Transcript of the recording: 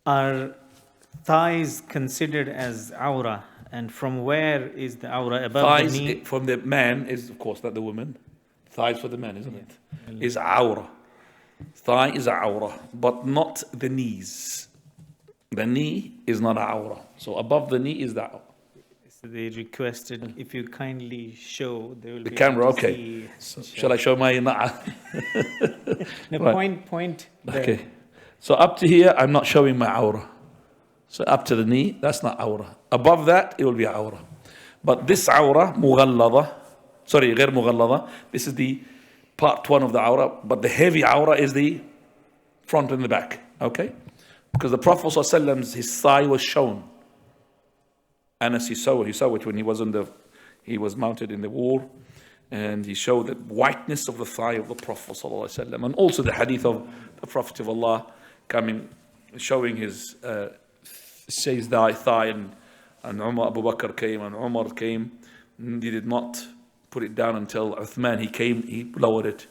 Are thighs considered as awrah? And from where is the awrah? Above Thighs the knee? from the man is, of course, not the woman. Thighs for the man, isn't it? Is awrah. Thigh is awrah, but not the knees. The knee is not awrah. So above the knee is the awrah. So they requested if you kindly show, they will The be camera, able to okay. see. Shall I show my na'a? No, Right. point there. Okay. So up to here, I'm not showing my awrah. So up to the knee, that's not awrah. Above that, it will be awrah. But this awrah, mughallada, sorry, غير mughallada, this is the part one of the awrah, but the heavy awrah is the front and the back, okay? Because the Prophet ﷺ, his thigh was shown. Anas, he saw it when he was mounted in the wall, and he showed the whiteness of the thigh of the Prophet ﷺ. And also the hadith of the Prophet of Allah coming, showing his says thigh, and Abu Bakr came, and Umar came, and he did not put it down until Uthman, he came, he lowered it.